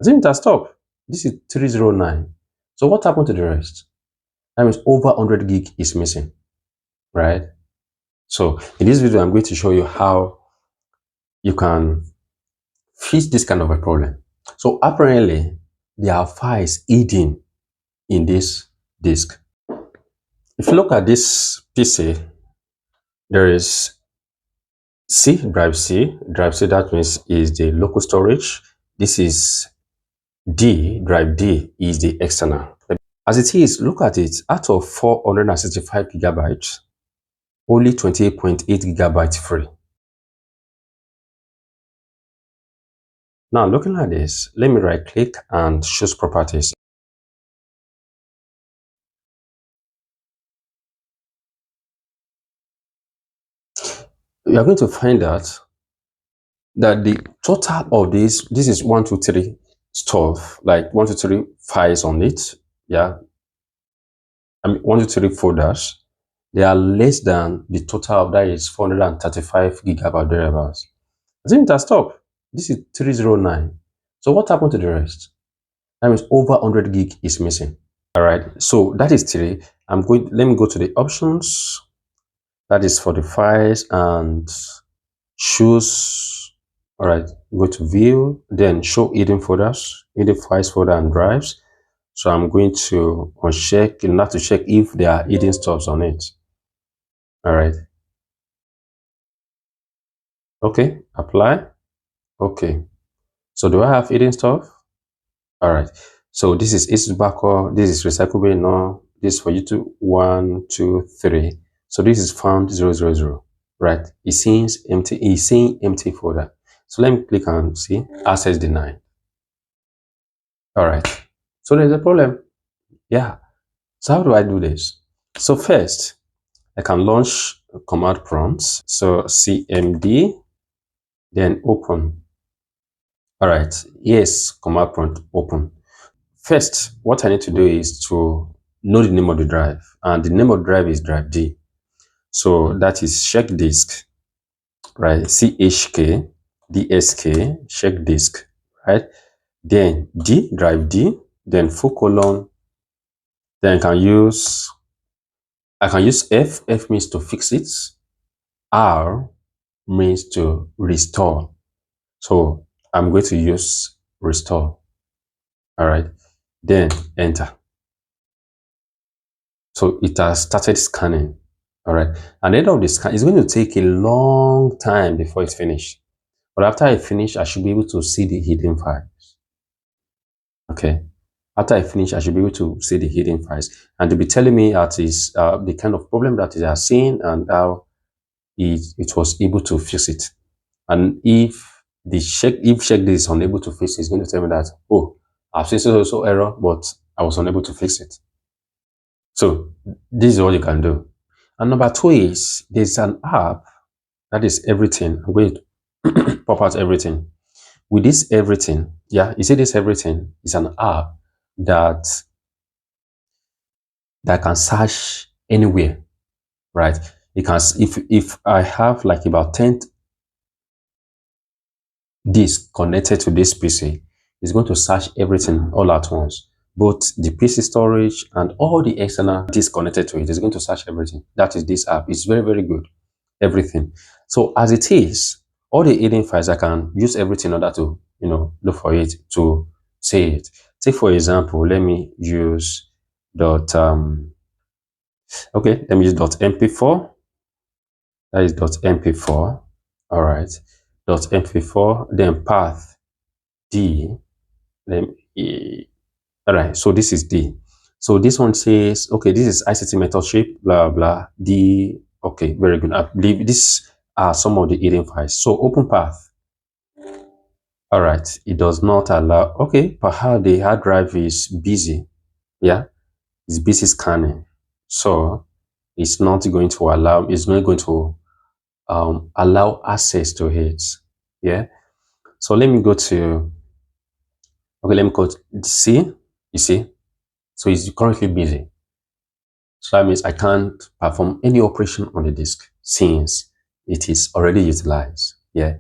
Assume it has stopped. This is 309. So what happened to the rest? That means over 100 gig is missing, right? So in this video, I'm going to show you how you can fix this kind of a problem. So apparently, there are files hidden in this disk. If you look at this PC, there is drive C. Drive C, that means is the local storage. This is drive D is the external. As it is, look at it, out of 465 gigabytes, only 28.8 gigabytes free. Now looking at this, let me right click and choose properties. You are going to find out that the total of this is 123 stuff, like 123 files on it. Yeah, I mean 123 folders. They are less than the total of that is 435 gigabyte thereabouts. Assume it has stopped. This is 309. So what happened to the rest? That means over 100 gig is missing. All right. So that is 3. Let me go to the options. That is for the files and choose. All right. Go to view, then show hidden folders, hidden files folder and drives. So I'm going to uncheck, not to check if there are hidden stuffs on it. All right. Okay. Apply. Okay. So do I have hidden stuff? All right. So this is backup. This is recyclable. No, this is for YouTube. 1, 2, 3. So this is found 000. Right. It seems empty. It's saying empty folder. So let me click and see access denied. All right. So there's a problem. Yeah. So how do I do this? So first, I can launch command prompts. So cmd, then open. All right. Yes, command prompt open. First, what I need to do is to know the name of the drive, and the name of the drive is drive D. So that is check disk, right? chk dsk check disk, right? Then D, drive D, then full colon. Then I can use F means to fix it. R means to restore. So I'm going to use restore. All right. Then enter. So it has started scanning. All right. At the end of the scan, it's going to take a long time before it's finished. But after I finish, I should be able to see the hidden files. Okay. After I finish, I should be able to see the hidden files. And to be telling me that is the kind of problem that they are seeing and how it was able to fix it. And if check this is unable to fix it, it's going to tell me that, oh, I've seen so error, but I was unable to fix it. So this is what you can do. And number 2 is there's an app that is everything. I'm going to pop out everything. With this everything, yeah, you see this everything is an app that can search anywhere, right? It can, if I have like about 10 disks connected to this PC, it's going to search everything all at once. Both the PC storage and all the external disks connected to it is going to search everything. That is this app. It's very, very good. Everything. So as it is, all the hidden files, I can use everything in order to, look for it, to say it. Take for example, let me use okay, let me use .mp4. That is .mp4. All right. .mp4, then path D. Then all right. So this is D. So this one says, okay, this is ICT method shape, blah blah D. Okay, very good. I believe this are some of the hidden files. So open path. All right, it does not allow. Okay, perhaps the hard drive is busy. Yeah, it's busy scanning, so it's not going to allow. It's not going to allow access to it. Yeah. So let me go to. Okay, let me go to C. You see, so it's currently busy. So that means I can't perform any operation on the disk since it is already utilized. Yeah.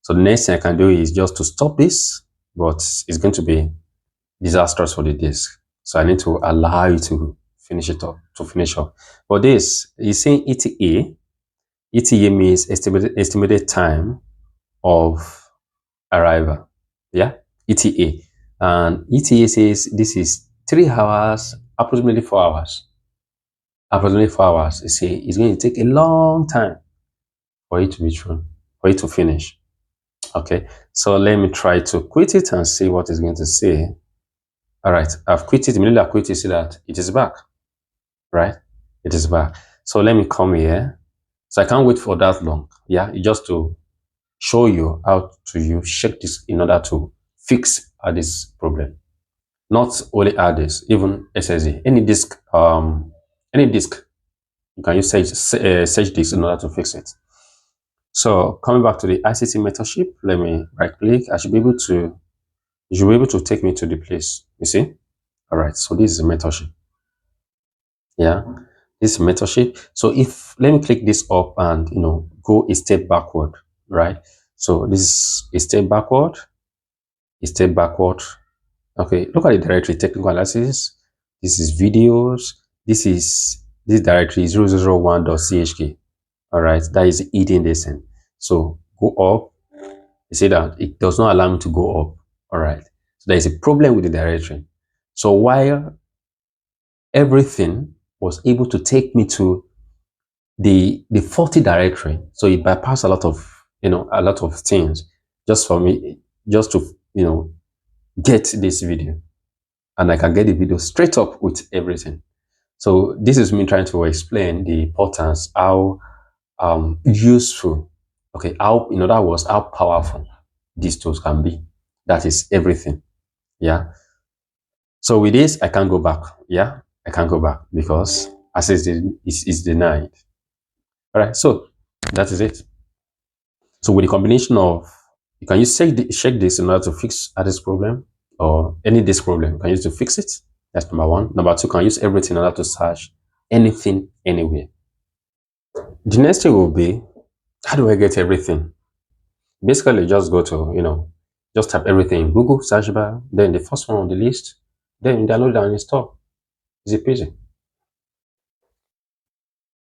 So the next thing I can do is just to stop this, but it's going to be disastrous for the disk. So I need to allow you to finish it up, to finish up. But this is saying ETA. ETA means estimated time of arrival. Yeah, ETA. And ETA says this is 3 hours, approximately 4 hours. Approximately 4 hours. You see, it's going to take a long time for it to be through, for it to finish. Okay, so let me try to quit it and see what it's going to say. All right, I've quit it. Immediately I quit it, see that it is back, right? It is back. So let me come here. So I can't wait for that long. Yeah, just to show you how to use check this in order to fix this problem. Not only hard disk, even SSD, any disk, you can use search disk in order to fix it. So coming back to the ICT mentorship, let me right click. I should be able to, you should be able to take me to the place. You see? All right. So this is a mentorship. Yeah, this is mentorship. So if let me click this up and go a step backward, right? So this is a step backward, a step backward. Okay, look at the directory technical analysis. This is videos. This directory 001.chk. All right, that is hidden descent. So go up. You see that it does not allow me to go up. All right, so there is a problem with the directory. So while everything was able to take me to the faulty directory, so it bypassed a lot of things just for me, just to get this video, and I can get the video straight up with everything. So this is me trying to explain the importance, how useful, okay, how, in other words, how powerful these tools can be. That is everything. Yeah. So with this, I can't go back. Yeah, I can't go back because access is denied. All right. So that is it. So with the combination of, you can use check this in order to fix this problem or any this problem. You can use to fix it. That's number one. Number two, you can use everything in order to search anything, anywhere. The next thing will be, how do I get everything? Basically, just go to, just type everything in Google search bar, then the first one on the list, then download and install. Easy peasy.